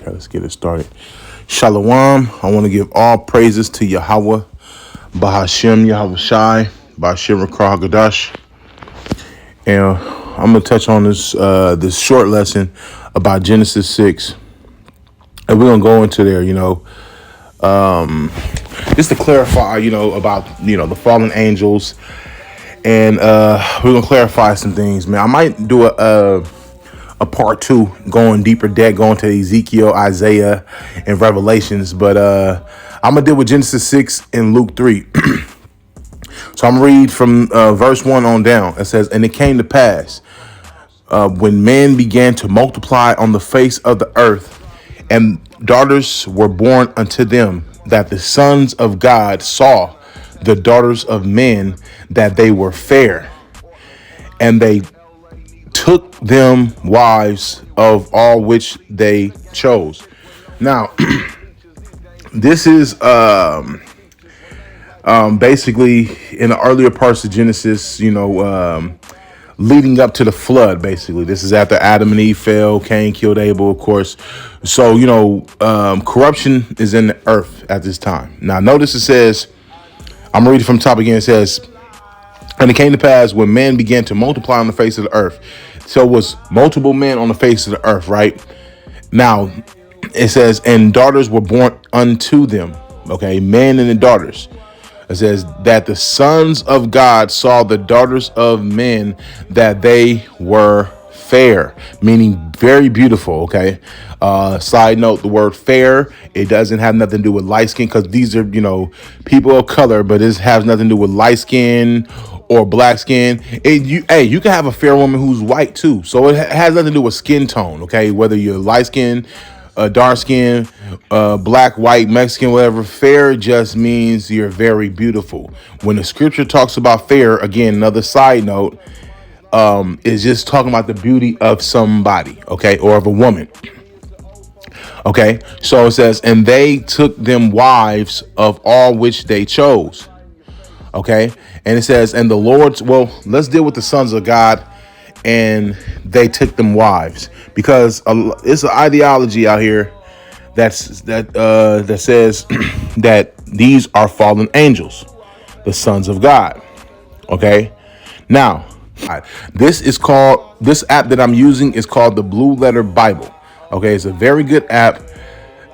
Okay, let's get it started. Shalom. I want to give all praises to Yahweh, Bahashem, Yahweh Shai, Bahashem Rakah Hagadash. And I'm going to touch on this short lesson about Genesis 6. And we're going to go into there, just to clarify, about, the fallen angels. And we're going to clarify some things, man. I might do a part 2, going deeper deck, going to Ezekiel, Isaiah, and Revelations. But I'm going to deal with Genesis 6 and Luke 3. So I'm going to read from verse 1 on down. It says, "And it came to pass, when men began to multiply on the face of the earth, and daughters were born unto them, that the sons of God saw the daughters of men, that they were fair, and they took them wives of all which they chose." Now, this is basically in the earlier parts of Genesis, leading up to the flood. Basically, this is after Adam and Eve fell. Cain killed Abel, of course. So corruption is in the earth at this time. Now, notice it says, I'm gonna read it from the top again. It says, "And it came to pass, when men began to multiply on the face of the earth." So it was multiple men on the face of the earth, right? Now, it says, "And daughters were born unto them." Okay, men and the daughters. It says that the sons of God saw the daughters of men, that they were fair, meaning very beautiful. Okay. Side note, the word fair, it doesn't have nothing to do with light skin, because these are, people of color, but this has nothing to do with light skin or black skin. You can have a fair woman who's white too. So it has nothing to do with skin tone. Okay. Whether you're light skin, dark skin, black, white, Mexican, whatever. Fair just means you're very beautiful. When the scripture talks about fair, again, another side note, is just talking about the beauty of somebody, okay, or of a woman. Okay, so it says, "And they took them wives of all which they chose." Okay, and it says, "And the Lord's," well, let's deal with the sons of God, and they took them wives, because it's an ideology out here that says that these are fallen angels, the sons of God. Okay, now this app that I'm using is called the Blue Letter Bible. Okay, it's a very good app.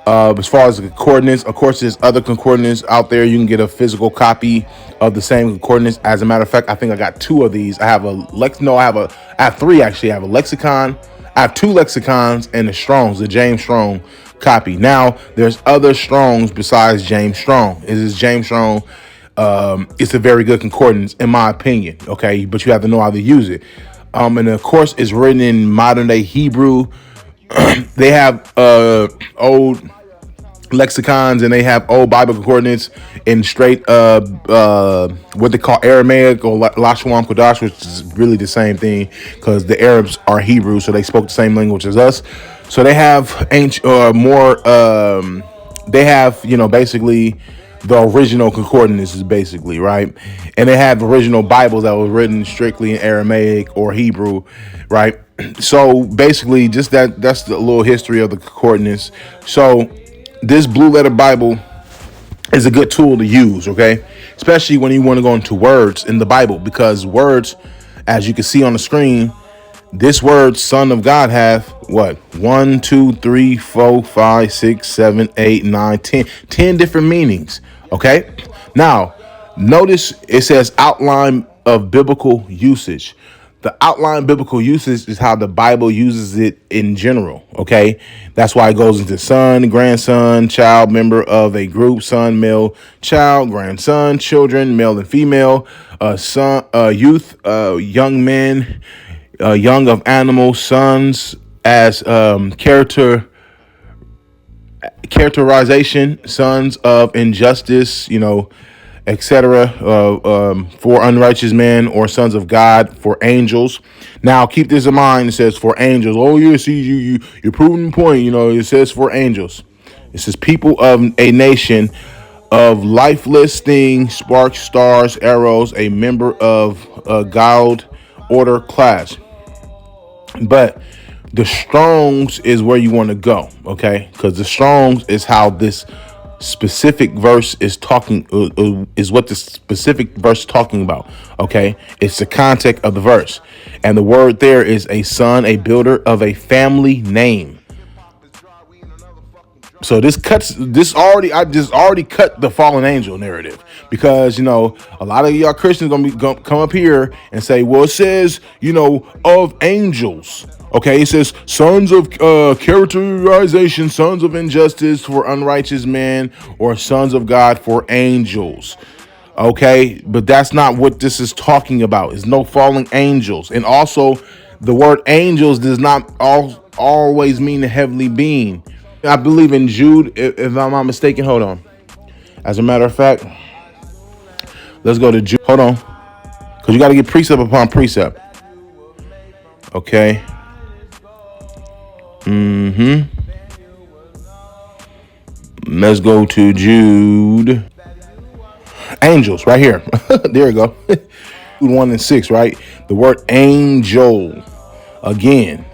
As far as the concordance, of course, there's other concordance out there. You can get a physical copy of the same concordance. As a matter of fact, I think I got 2 of these. I have I have 3 actually. I have a lexicon. I have 2 lexicons and the Strong's, the James Strong copy. Now, there's other Strongs besides James Strong. It is James Strong. It's a very good concordance, in my opinion. Okay, but you have to know how to use it. And of course, it's written in modern day Hebrew. They have old lexicons, and they have old Bible concordance in straight what they call Aramaic, or Lashon Kodash, which is really the same thing, because the Arabs are Hebrew, so they spoke the same language as us. So they have ancient they have basically the original concordance is basically right, and they have original Bibles that was written strictly in Aramaic or Hebrew, right? So basically, just that's the little history of the concordance. So this Blue Letter Bible is a good tool to use, okay? Especially when you want to go into words in the Bible, because words, as you can see on the screen, this word "son of God" have what? 1, 2, 3, 4, 5, 6, 7, 8, 9, 10. 10 different meanings, okay? Now, notice it says outline of biblical usage. The outline biblical usage is how the Bible uses it in general, okay? That's why it goes into son, grandson, child, member of a group, son, male, child, grandson, children, male and female, son, youth, young men, young of animals, sons, as characterization, sons of injustice, etc. For unrighteous men, or sons of God for angels. Now keep this in mind. It says for angels. Oh yeah, see you're proving the point. It says for angels. It says people of a nation of lifeless things, sparks, stars, arrows, a member of a guild, order, class. But The Strongs is where you want to go, okay? Because the Strongs is how this specific verse is talking, is what the specific verse is talking about, okay? It's the context of the verse. And the word there is a son, a builder of a family name. So I just already cut the fallen angel narrative, because a lot of y'all Christians gonna come up here and say, well, it says of angels. Okay, it says sons of characterization, sons of injustice for unrighteous men, or sons of God for angels. Okay, but that's not what this is talking about. It's no fallen angels. And also, the word angels does not always mean a heavenly being. I believe in Jude, if I'm not mistaken. Hold on. As a matter of fact, let's go to Jude. Hold on. Because you got to get precept upon precept. Okay. Let's go to Jude. Angels, right here. There we go. Jude 1 and 6, right? The word angel. Again.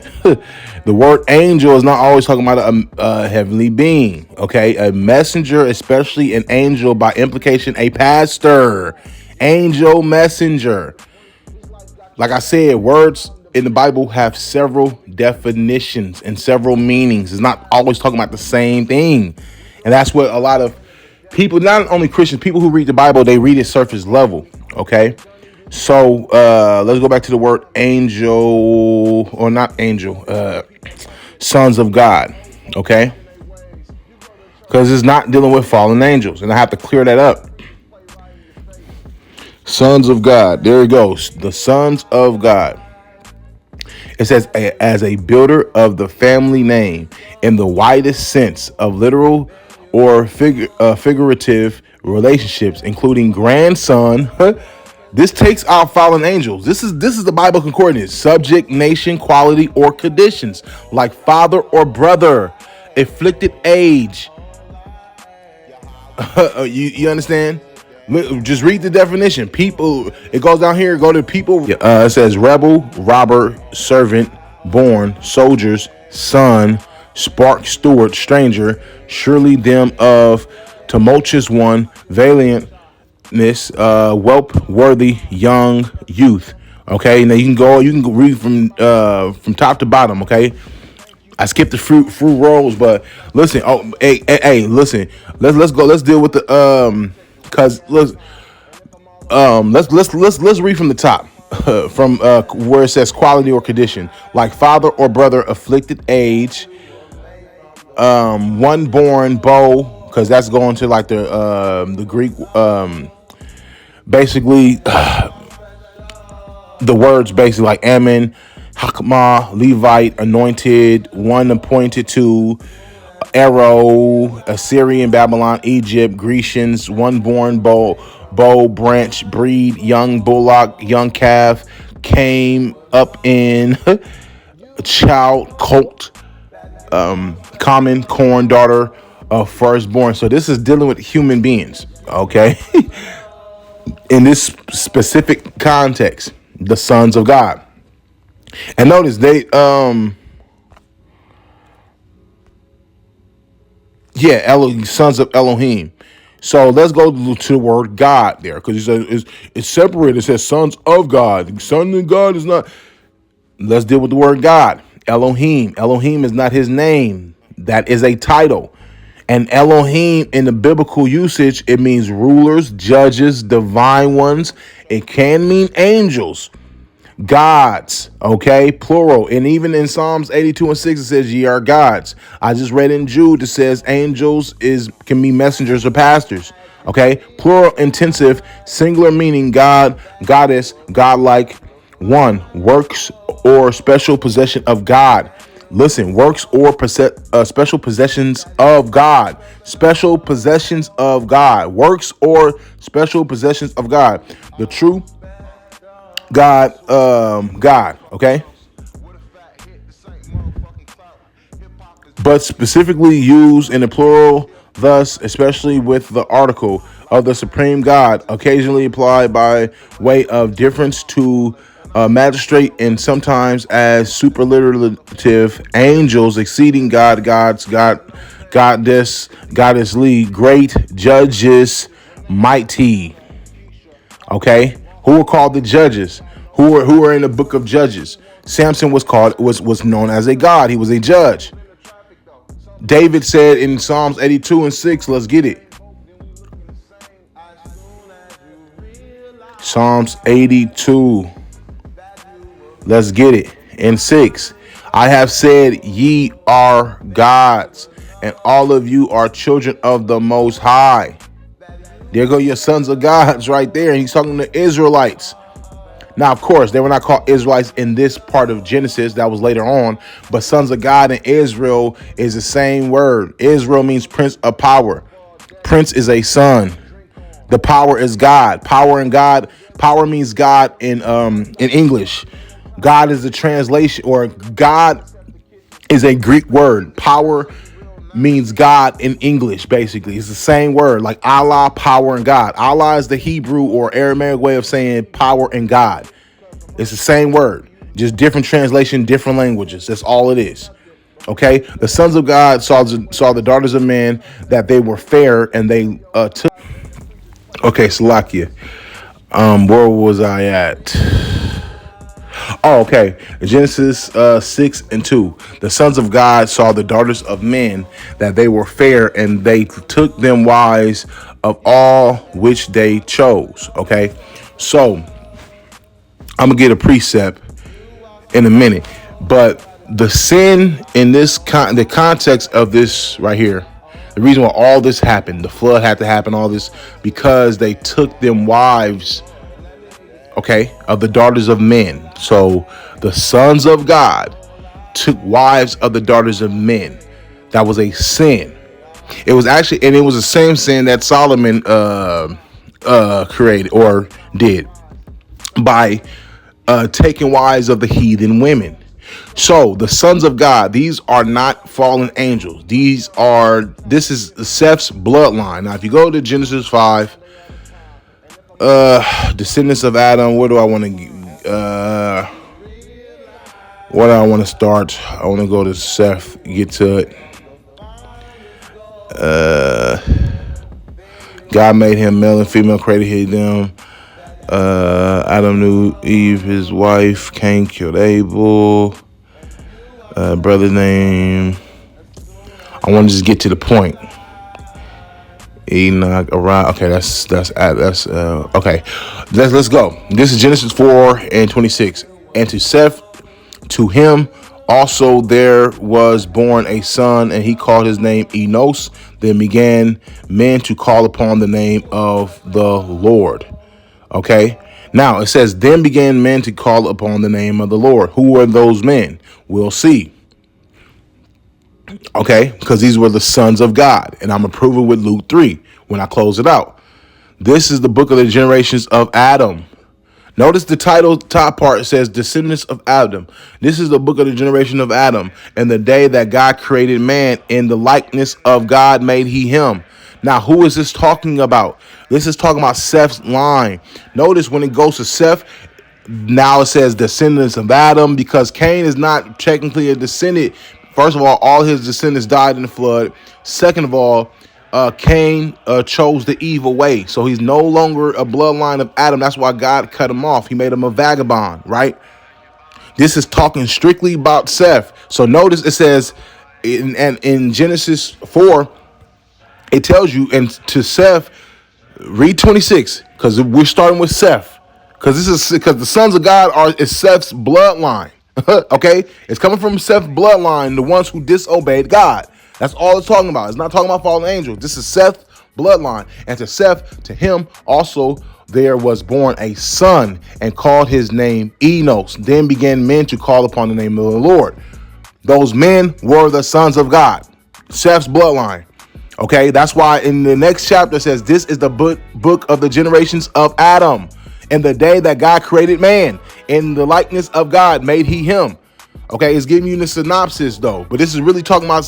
The word angel is not always talking about a heavenly being, okay? A messenger, especially an angel, by implication, a pastor. Angel, messenger. Like I said, words in the Bible have several definitions and several meanings. It's not always talking about the same thing. And that's what a lot of people, not only Christians, people who read the Bible, they read it surface level, okay? So let's go back to the word angel, or not angel, sons of God, okay? Because it's not dealing with fallen angels, and I have to clear that up. Sons of God, there it goes, the sons of God. It says, as a builder of the family name in the widest sense of literal or figurative relationships, including grandson. This takes out fallen angels. This is the Bible concordance. Subject, nation, quality, or conditions, like father or brother, afflicted age. You understand? Just read the definition. People, it goes down here. Go to people. It says rebel, robber, servant, born, soldiers, son, spark, steward, stranger, surely them of tumultuous one, valiant, whelp, worthy, young, youth. Okay, now you can read from top to bottom. Okay, I skipped the fruit rolls, but listen. Oh, hey, listen. Let's go. Let's deal with the cause let's read from the top. From where it says quality or condition, like father or brother, afflicted age, one born, bow, because that's going to like the Greek. Basically, the words basically like Ammon, Hakmah, Levite, anointed, one appointed to, arrow, Assyrian, Babylon, Egypt, Grecians, one born, bow, branch, breed, young bullock, young calf, came up in, child, colt, common, corn, daughter of firstborn. So this is dealing with human beings, okay? In this specific context, the sons of God. And notice they sons of Elohim. So let's go to the word God there, because it's separated. It says sons of God. Son of God is not. Let's deal with the word God. Elohim. Elohim is not his name. That is a title. And Elohim in the biblical usage, it means rulers, judges, divine ones. It can mean angels, gods, okay, plural. And even in Psalms 82 and 6, it says ye are gods. I just read in Jude, it says angels can be messengers or pastors, okay, plural intensive, singular meaning God, goddess, godlike, one, works or special possession of God. Listen, works or special possessions of God. Special possessions of God. Works or special possessions of God. The true God, okay? But specifically used in the plural, thus, especially with the article of the supreme God, occasionally applied by way of difference to magistrate, and sometimes as superlative angels, exceeding God, goddessly, great, judges, mighty. Okay, who are called the judges? Who are in the book of Judges? Samson was known as a god. He was a judge. David said in Psalms 82:6, let's get it. Psalms 82. Let's get it. In 6. I have said, ye are gods, and all of you are children of the Most High. There go your sons of gods right there. And he's talking to Israelites. Now, of course, they were not called Israelites in this part of Genesis. That was later on. But sons of God and Israel is the same word. Israel means prince of power. Prince is a son. The power is God. Power and God. Power means God in English. God is the translation, or God is a Greek word. Power means God in English, basically. It's the same word, like Allah, power, and God. Allah is the Hebrew or Aramaic way of saying power and God. It's the same word, just different translation, different languages. That's all it is. Okay, the sons of God saw the daughters of men, that they were fair, and they took. Okay, Salakia. Where was I at? Oh, okay. Genesis 6:2. The sons of God saw the daughters of men, that they were fair, and they took them wives of all which they chose. Okay, so I'm gonna get a precept in a minute, but the sin in this the context of this right here, the reason why all this happened, the flood had to happen, all this, because they took them wives, okay, of the daughters of men. So the sons of God took wives of the daughters of men. That was a sin. It was actually, and it was the same sin that Solomon created or did by taking wives of the heathen women. So the sons of God, these are not fallen angels. This is Seth's bloodline. Now, if you go to Genesis 5, descendants of Adam, where do I want to start? I want to go to Seth, get to it. God made him male and female, created them. Adam knew Eve, his wife. Cain killed Abel. Brother name. I want to just get to the point. Enoch around. Okay, that's okay. Let's go. This is Genesis 4:26. And to Seth, to him also there was born a son, and he called his name Enos. Then began men to call upon the name of the Lord. Okay. Now it says, then began men to call upon the name of the Lord. Who were those men? We'll see. Okay, because these were the sons of God. And I'm going to prove it with Luke 3 when I close it out. This is the book of the generations of Adam. Notice the title top part says descendants of Adam. This is the book of the generation of Adam. And the day that God created man, in the likeness of God made he him. Now, who is this talking about? This is talking about Seth's line. Notice when it goes to Seth, now it says descendants of Adam, because Cain is not technically a descendant. First of all his descendants died in the flood. Second of all, Cain chose the evil way. So he's no longer a bloodline of Adam. That's why God cut him off. He made him a vagabond, right? This is talking strictly about Seth. So notice it says in Genesis 4, it tells you, and to Seth, read 26, because we're starting with Seth, because the sons of God is Seth's bloodline. Okay, it's coming from Seth's bloodline, the ones who disobeyed God. That's all it's talking about. It's not talking about fallen angels. This is Seth's bloodline, and to Seth, to him also there was born a son, and called his name Enos. Then began men to call upon the name of the Lord. Those men were the sons of God, Seth's bloodline. Okay, that's why in the next chapter it says, this is the book of the generations of Adam. In the day that God created man, in the likeness of God made he him. Okay, it's giving you the synopsis though, but this is really talking about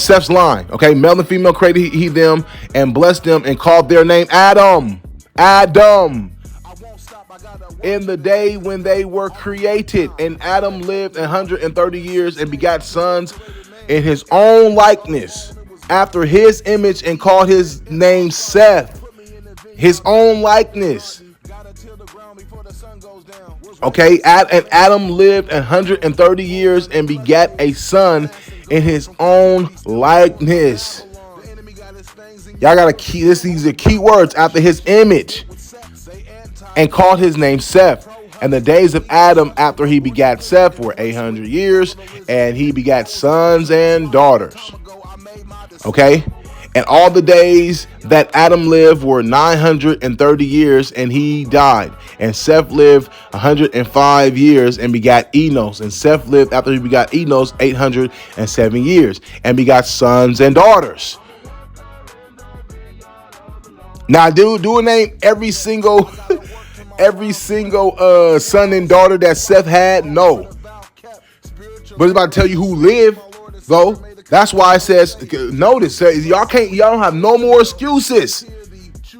Seth's line. Okay, male and female created he them, and blessed them, and called their name Adam. Adam. I won't stop, I gotta in the day when they were created. And Adam lived 130 years and begat sons in his own likeness, after his image, and called his name Seth. His own likeness. Okay, and Adam lived 130 years and begat a son in his own likeness. Y'all gotta key this. These are key words. After his image, and called his name Seth. And the days of Adam after he begat Seth were 800 years, and he begat sons and daughters. Okay, and all the days that Adam lived were 930 years, and he died. And Seth lived 105 years and begat Enos. And Seth lived after he begat Enos 807 years and begat sons and daughters. Now, do a name every single son and daughter that Seth had? No. But it's about to tell you who lived, though. That's why it says, notice, y'all don't have no more excuses.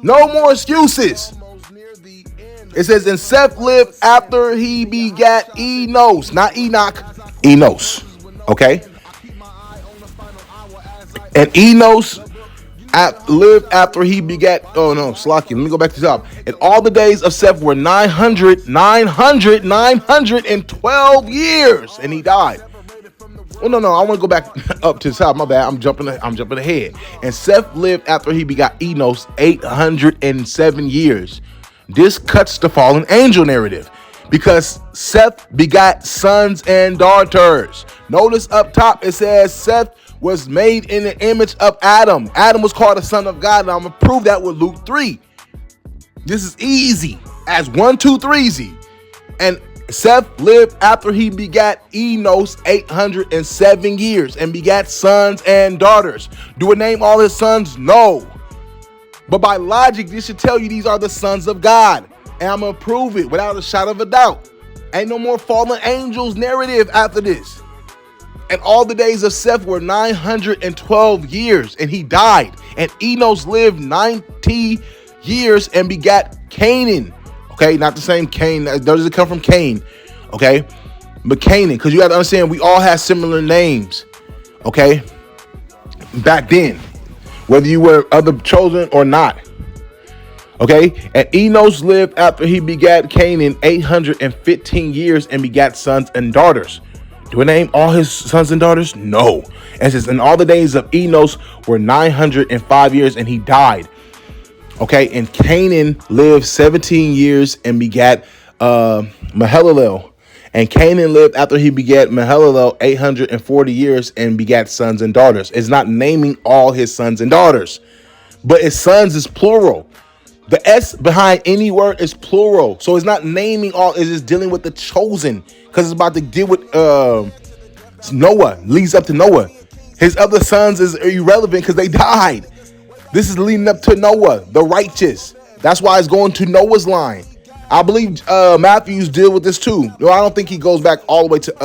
No more excuses. It says, and Seth lived after he begat Enos, not Enoch, Enos. Okay? And Enos lived after he begat, oh no, Slacky, let me go back to the top. And all the days of Seth were 912 years, and he died. Oh no, I want to go back up to the top. My bad. I'm jumping ahead. And Seth lived after he begot Enos 807 years. This cuts the fallen angel narrative, because Seth begot sons and daughters. Notice up top it says Seth was made in the image of Adam. Adam was called a son of God, and I'm gonna prove that with Luke 3. This is easy as 1, 2, 3 easy. And Seth lived after he begat Enos 807 years and begat sons and daughters. Do it name all his sons? No. But by logic, this should tell you these are the sons of God. And I'm going to prove it without a shadow of a doubt. Ain't no more fallen angels narrative after this. And all the days of Seth were 912 years, and he died. And Enos lived 90 years and begat Canaan. Okay, not the same Cain. Does it come from Cain? Okay, but Canaan, because you got to understand, we all have similar names. Okay, back then, whether you were of the chosen or not. Okay, and Enos lived after he begat Canaan 815 years and begat sons and daughters. Do I name all his sons and daughters? No. And it says, and all the days of Enos were 905 years, and he died. Okay, and Canaan lived 17 years and begat Mahalalel. And Canaan lived after he begat Mahalalel 840 years and begat sons and daughters. It's not naming all his sons and daughters, but his sons is plural. The S behind any word is plural. So it's not naming all, it's just dealing with the chosen, because it's about to deal with Noah, leads up to Noah. His other sons is irrelevant because they died. This is leading up to Noah, the righteous. That's why it's going to Noah's line. I believe Matthews deal with this too. No, I don't think he goes back all the way to.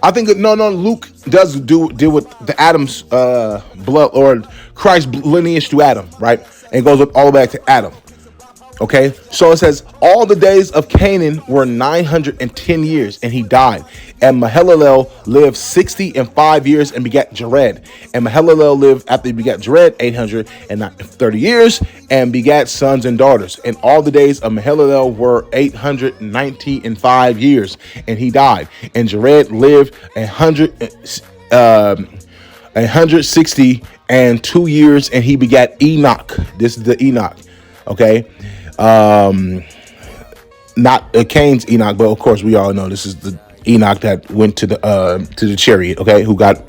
I think no. Luke does deal with the Adam's blood, or Christ's lineage to Adam, right? And goes all the way back to Adam. Okay, so it says all the days of Canaan were 910 years, and he died. And Mahalalel lived 65 years and begat Jared. And Mahalalel lived after he begat Jared 830 years and begat sons and daughters. And all the days of Mahalalel were 895 years, and he died. And Jared lived 162 years, and he begat Enoch. This is the Enoch. Okay. Not Cain's Enoch, but of course we all know this is the Enoch that went to the chariot, okay, who got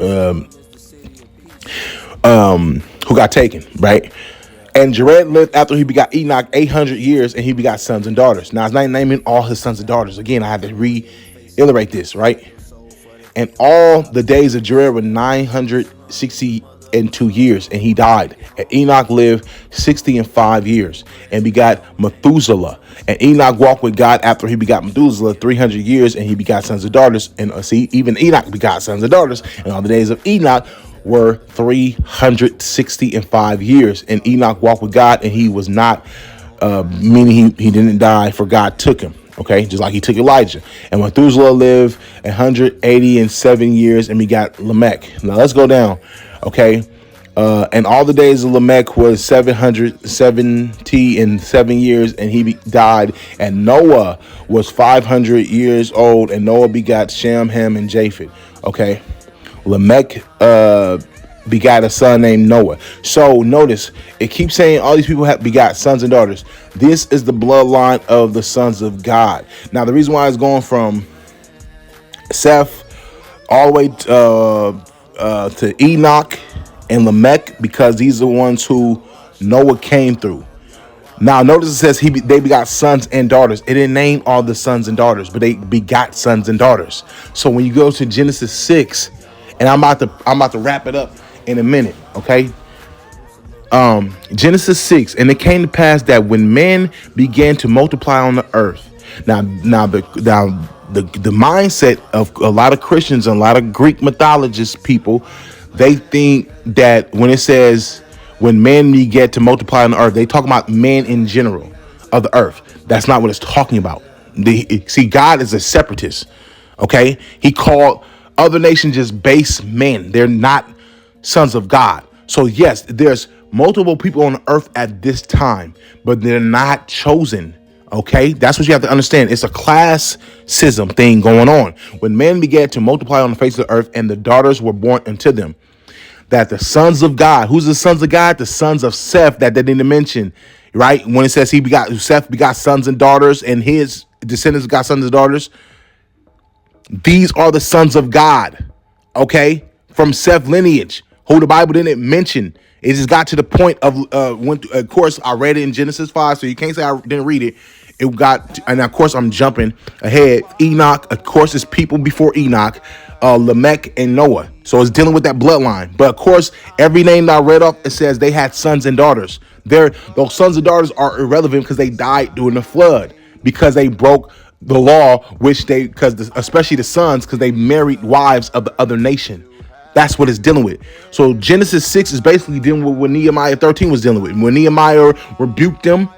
taken, right? And Jared lived after he begot Enoch 800 years, and he begot sons and daughters. Now it's not naming all his sons and daughters. Again, I have to reiterate this, right? And all the days of Jared were 962 years, and he died. And Enoch lived 65 years and begot Methuselah. And Enoch walked with God after he begot Methuselah 300 years, and he begot sons and daughters. And even Enoch begot sons and daughters. And all the days of Enoch were 365 years. And Enoch walked with God, and he was not meaning he didn't die, for God took him. Okay, just like he took Elijah. And Methuselah lived 187 years and begot Lamech. Now let's go down. Okay, and all the days of Lamech was 770 and 7 years, and he died. And Noah was 500 years old, and Noah begot Shem, Ham, and Japheth. Okay, Lamech begot a son named Noah. So notice it keeps saying all these people have begot sons and daughters. This is the bloodline of the sons of God. Now the reason why it's going from Seth all the way to Enoch and Lamech, because these are the ones who Noah came through. Now notice it says they begot sons and daughters. It didn't name all the sons and daughters, but they begot sons and daughters. So when you go to Genesis 6, and I'm about to wrap it up in a minute, okay? Genesis 6, and it came to pass that when men began to multiply on the earth. Now the mindset of a lot of Christians and a lot of Greek mythologists people, they think that when it says when men began to multiply on the earth, they talk about men in general of the earth. That's not what it's talking about. See, God is a separatist. Okay, he called other nations just base men. They're not sons of God. So yes, there's multiple people on earth at this time, but they're not chosen. Okay, that's what you have to understand. It's a classism thing going on. When men began to multiply on the face of the earth, and the daughters were born unto them, that the sons of God, who's the sons of God? The sons of Seth that they didn't mention, right? When it says Seth begot sons and daughters, and his descendants got sons and daughters. These are the sons of God, okay, from Seth lineage, who the Bible didn't mention. It just got to the point of when, of course, I read it in Genesis 5, so you can't say I didn't read it. It got, and of course, I'm jumping ahead. Enoch, of course, is people before Enoch, Lamech, and Noah. So it's dealing with that bloodline. But of course, every name that I read off, it says they had sons and daughters. Those sons and daughters are irrelevant because they died during the flood, because they broke the law, especially the sons, because they married wives of the other nation. That's what it's dealing with. So Genesis 6 is basically dealing with what Nehemiah 13 was dealing with. When Nehemiah rebuked them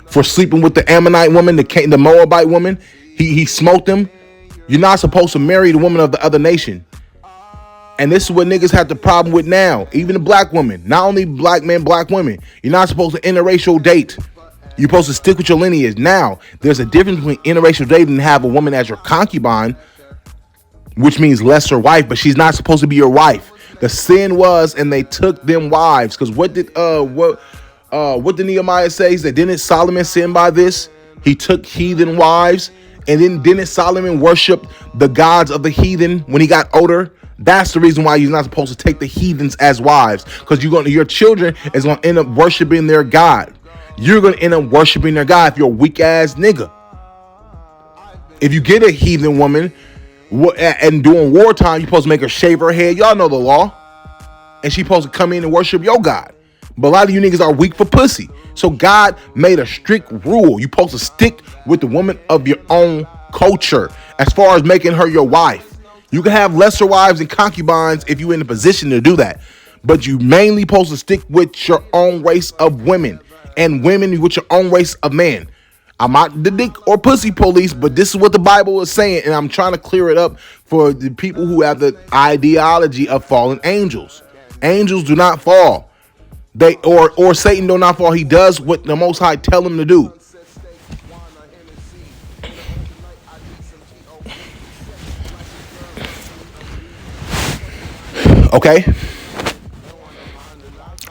for sleeping with the Ammonite woman, the Moabite woman, he smote them. You're not supposed to marry the woman of the other nation. And this is what niggas have the problem with now. Even the black women, not only black men, black women. You're not supposed to interracial date. You're supposed to stick with your lineage. Now, there's a difference between interracial dating and have a woman as your concubine, which means lesser wife, but she's not supposed to be your wife. The sin was, and they took them wives. Because what did Nehemiah say? He said, didn't Solomon sin by this? He took heathen wives, and then didn't Solomon worship the gods of the heathen when he got older? That's the reason why you're not supposed to take the heathens as wives, because your children is going to end up worshiping their God. You're going to end up worshiping their God if you're a weak ass nigga. If you get a heathen woman and during wartime, you're supposed to make her shave her head. Y'all know the law. And she's supposed to come in and worship your God. But a lot of you niggas are weak for pussy. So God made a strict rule. You're supposed to stick with the woman of your own culture as far as making her your wife. You can have lesser wives and concubines if you're in a position to do that. But you mainly supposed to stick with your own race of women, and women with your own race of men. I'm not the dick or pussy police, but this is what the Bible is saying, and I'm trying to clear it up for the people who have the ideology of fallen angels. Angels do not fall. Or Satan do not fall. He does what the Most High tell him to do. Okay?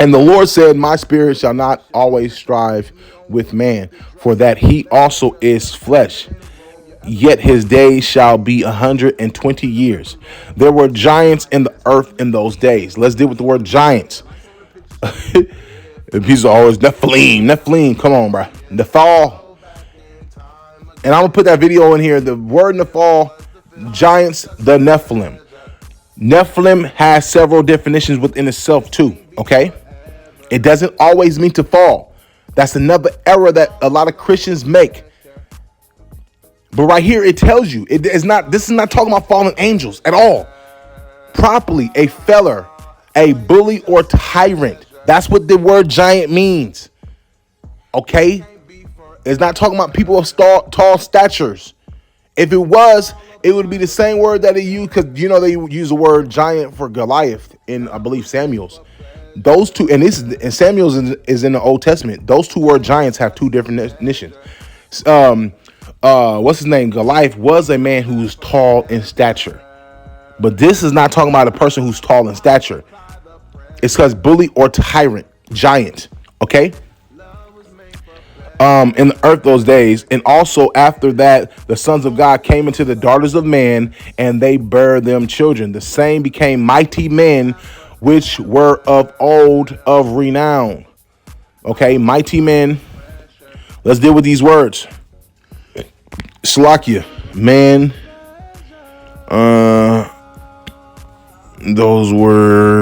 And the Lord said, my spirit shall not always strive with man, for that he also is flesh. Yet his days shall be 120 years. There were giants in the earth in those days. Let's deal with the word giants. He's always Nephilim. Come on, bro. Nephal. And I'm going to put that video in here. The word Nephal, giants, the Nephilim. Nephilim has several definitions within itself too, okay? It doesn't always mean to fall. That's another error that a lot of Christians make. But right here, it tells you, this is not talking about fallen angels at all. Properly, a feller, a bully or tyrant. That's what the word giant means. Okay? It's not talking about people of tall statures. If it was, it would be the same word that they use, because they use the word giant for Goliath in, I believe, Samuel's. Those two, and Samuel's is in the Old Testament. Those two word giants have two different definitions. What's his name? Goliath was a man who was tall in stature, but this is not talking about a person who's tall in stature. It's because bully or tyrant, giant. Okay. In the earth those days, and also after that, the sons of God came into the daughters of man, and they bare them children. The same became mighty men, which were of old of renown. Okay, mighty men. Let's deal with these words. Slakia, man. Those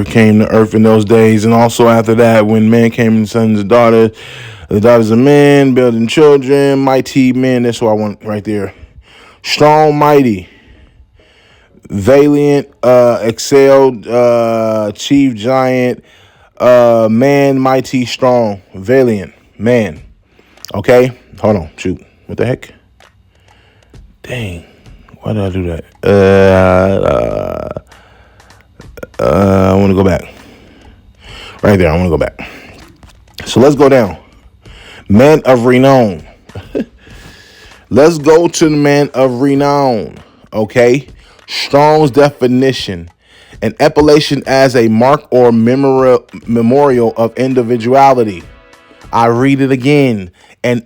came to earth in those days, and also after that, when man came and sons and daughters, the daughters of men, building children, mighty men. That's what I want right there. Strong, mighty, valiant, excelled, chief, giant, man, mighty, strong, valiant, man. Okay, hold on, shoot, what the heck? Dang, why did I do that? I want to go back. Right there, I want to go back. So let's go down. Man of renown. Let's go to the man of renown. Okay. Strong's definition. An appellation as a mark or memorial of individuality. I read it again. An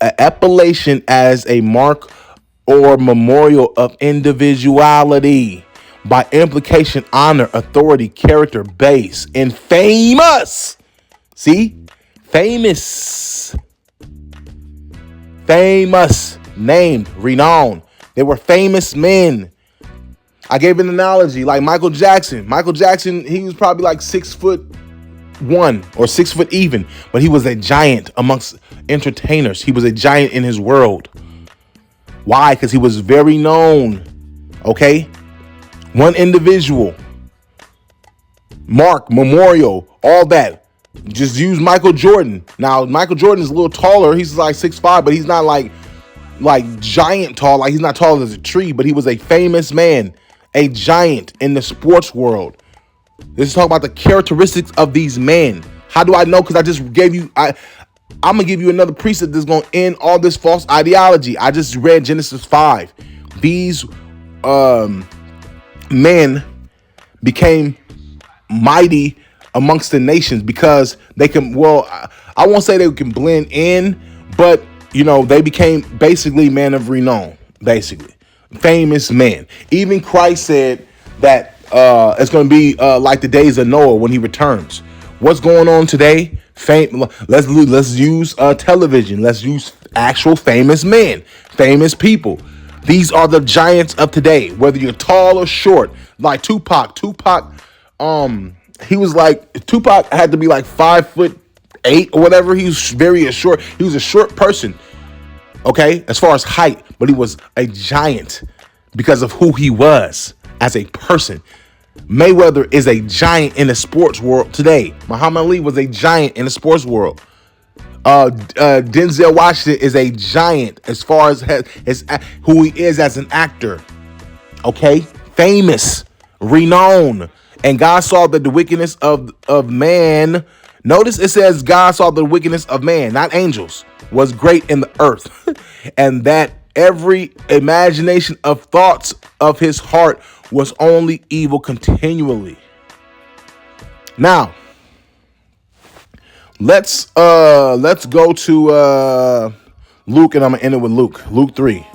appellation as a mark or memorial of individuality. By implication, honor, authority, character, base, and famous. See? Famous, named, renowned. They were famous men. I gave an analogy like Michael Jackson. Michael Jackson, he was probably like 6'1" or 6 foot even, but he was a giant amongst entertainers. He was a giant in his world. Why? Because he was very known. Okay. One individual, mark, memorial, all that. Just use Michael Jordan. Now, Michael Jordan is a little taller. He's like 6'5", but he's not like giant tall. Like, he's not tall as a tree, but he was a famous man, a giant in the sports world. This is talking about the characteristics of these men. How do I know? Because I just gave you, I'm going to give you another precept that's going to end all this false ideology. I just read Genesis 5. These men became mighty amongst the nations because they can, I won't say they can blend in, but they became basically men of renown, basically famous men. Even Christ said that it's going to be like the days of Noah when he returns. What's going on today? Let's use television. Let's use actual famous men, famous people. These are the giants of today, whether you're tall or short, like Tupac, he was like, Tupac had to be like 5'8" or whatever. He was very short. He was a short person. Okay. As far as height, but he was a giant because of who he was as a person. Mayweather is a giant in the sports world today. Muhammad Ali was a giant in the sports world. Denzel Washington is a giant as far as who he is as an actor. Okay. Famous, renowned. And God saw that the wickedness of man. Notice it says God saw the wickedness of man, not angels, was great in the earth. And that every imagination of thoughts of his heart was only evil continually. Now, let's go to Luke, and I'm gonna end it with Luke 3.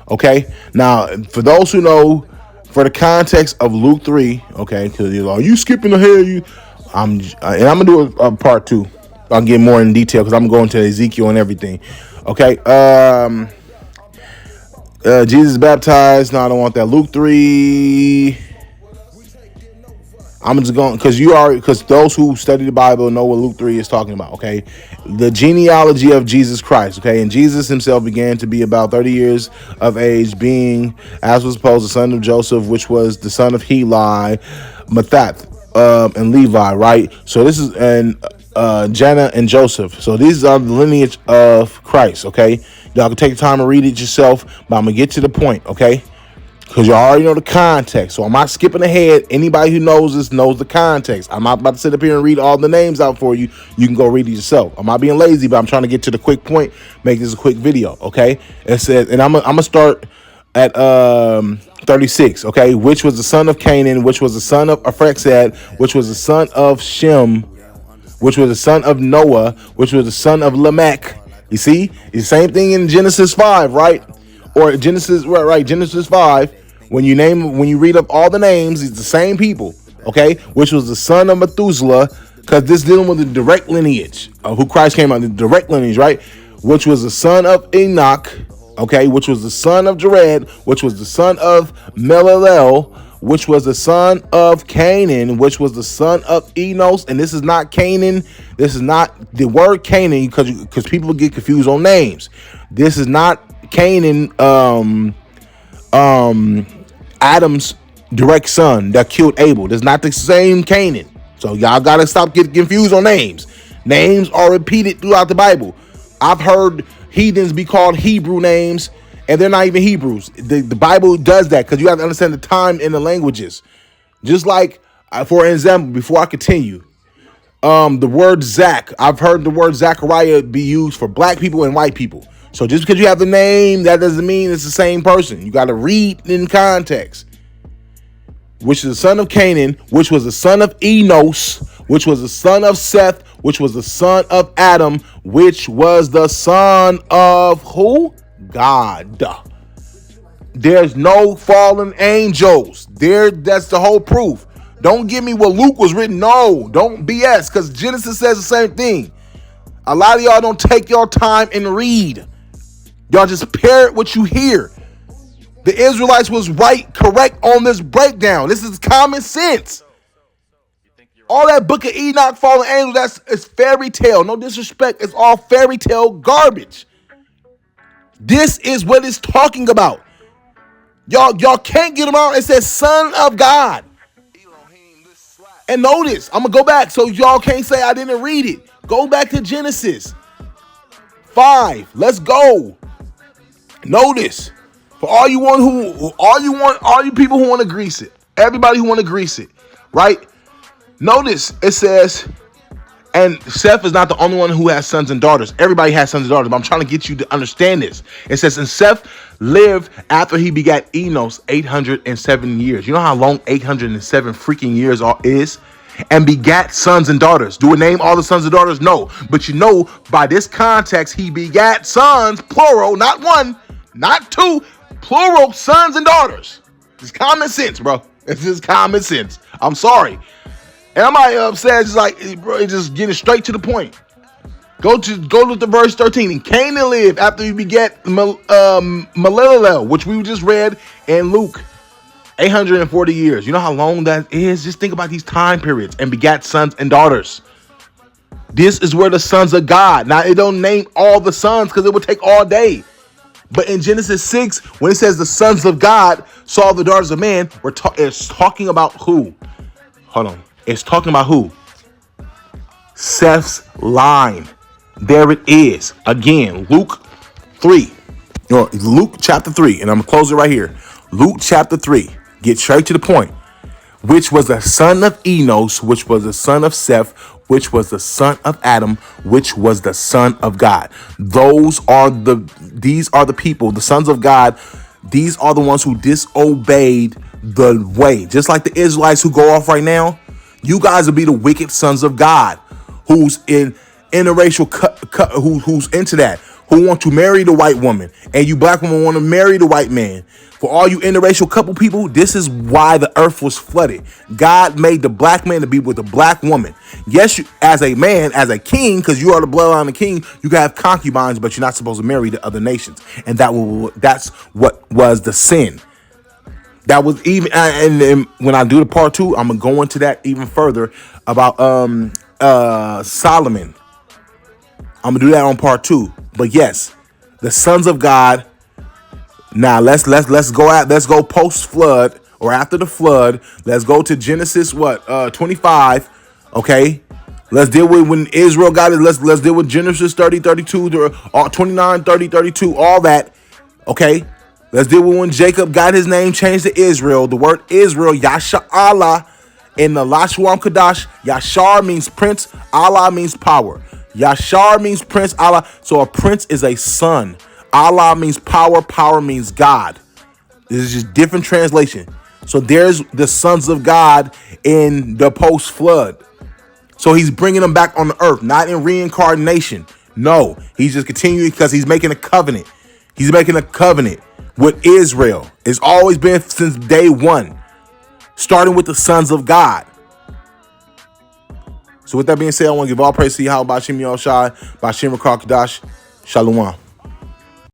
Okay. Now, for those who know, for the context of Luke 3, okay, because you're like, are you skipping ahead? I'm gonna do a part 2. I'll get more in detail because I'm going to Ezekiel and everything. Okay. Jesus baptized. No, I don't want that. Luke 3. I'm just going because those who study the Bible know what Luke 3 is talking about. Okay, the genealogy of Jesus Christ. Okay, and Jesus himself began to be about 30 years of age, being, as was supposed, the son of Joseph, which was the son of Heli, Mathath, and Levi. Right. So this is, and Jana and Joseph. So these are the lineage of Christ. Okay, y'all can take the time to read it yourself, but I'm gonna get to the point. Okay, because you already know the context. So I'm not skipping ahead. Anybody who knows this knows the context. I'm not about to sit up here and read all the names out for you. You can go read it yourself. I'm not being lazy, but I'm trying to get to the quick point, make this a quick video. Okay, it says, and I'm gonna start at 36. Okay, which was the son of Canaan, which was the son of Arphaxad, which was the son of Shem, which was the son of Noah, which was the son of Lamech. You see, it's the same thing in Genesis 5, right? Or Genesis, right? Genesis 5. When you read up all the names, it's the same people. Okay, which was the son of Methuselah, because this dealing with the direct lineage of who Christ came out, the direct lineage, right? Which was the son of Enoch, okay, which was the son of Jared, which was the son of Melalel, which was the son of Canaan, which was the son of Enos. And this is not Canaan. This is not the word Canaan, because people get confused on names. This is not Canaan, Adam's direct son that killed Abel. That's not the same Canaan. So y'all gotta stop getting confused on names. Names are repeated throughout the Bible. I've heard heathens be called Hebrew names, and they're not even Hebrews. The Bible does that because you have to understand the time and the languages. Just like, for example, before I continue, the word Zach, I've heard the word Zachariah be used for black people and white people. So just because you have the name, that doesn't mean it's the same person. You got to read in context. Which is the son of Canaan, which was the son of Enos, which was the son of Seth, which was the son of Adam, which was the son of who? God. There's no fallen angels. That's the whole proof. Don't give me what Luke was written. No, don't BS, because Genesis says the same thing. A lot of y'all don't take your time and read. Y'all just parrot what you hear. The Israelites was correct on this breakdown. This is common sense. All that book of Enoch, fallen angels, it's fairy tale. No disrespect. It's all fairy tale garbage. This is what it's talking about. Y'all can't get around. It says son of God. And notice, I'm going to go back so y'all can't say I didn't read it. Go back to Genesis 5. Let's go. Notice. For all you people who want to grease it, everybody who want to grease it, right? Notice it says, and Seth is not the only one who has sons and daughters. Everybody has sons and daughters, but I'm trying to get you to understand this. It says, and Seth lived after he begat Enos 807 years. You know how long 807 freaking years is? And begat sons and daughters. Do we name all the sons and daughters? No. But you know, by this context, he begat sons, plural, not one, not two, plural sons and daughters. It's common sense, bro. It's just common sense. I'm sorry. And I'm not upset. Just like, bro, just getting straight to the point. Go to the verse 13. And Canaan lived after he begat Melalel, which we just read in Luke, 840 years. You know how long that is? Just think about these time periods. And begat sons and daughters. This is where the sons of God. Now, it don't name all the sons because it would take all day. But in Genesis 6, when it says the sons of God saw the daughters of man, it's talking about who? Hold on. It's talking about who? Seth's line. There it is. Again, Luke 3. Luke chapter 3. And I'm going to close it right here. Luke chapter 3. Get straight to the point. Which was the son of Enos, which was the son of Seth, which was the son of Adam, which was the son of God. These are the people, the sons of God. These are the ones who disobeyed the way. Just like the Israelites who go off right now. You guys will be the wicked sons of God, who's in interracial, who's into that, who want to marry the white woman, and you black women want to marry the white man. For all you interracial couple people, this is why the earth was flooded. God made the black man to be with the black woman. Yes, you, as a man, as a king, because you are the bloodline of the king, you can have concubines, but you're not supposed to marry the other nations. And that's what was the sin. That was even, and then when I do the part 2, I'm gonna go into that even further about Solomon. I'm gonna do that on part 2. But yes, the sons of God. Now let's go post flood or after the flood. Let's go to Genesis 25. Okay, Let's deal with when Israel got it. Let's deal with Genesis 30, 32, 29, 30, 32, all that. Okay. Let's deal with when Jacob got his name changed to Israel. The word Israel, Yasha'Allah, in the Lashuam Kadash, Yashar means prince, Allah means power. Yashar means prince, Allah. So a prince is a son. Allah means power, power means God. This is just different translation. So there's the sons of God in the post-flood. So he's bringing them back on the earth, not in reincarnation. No, he's just continuing because he's making a covenant. He's making a covenant with Israel. It's always been since day one, starting with the sons of God. So with that being said, I want to give all praise to Yahweh Bashim Yahushai, Bashim Rakar Kadash, Shalom.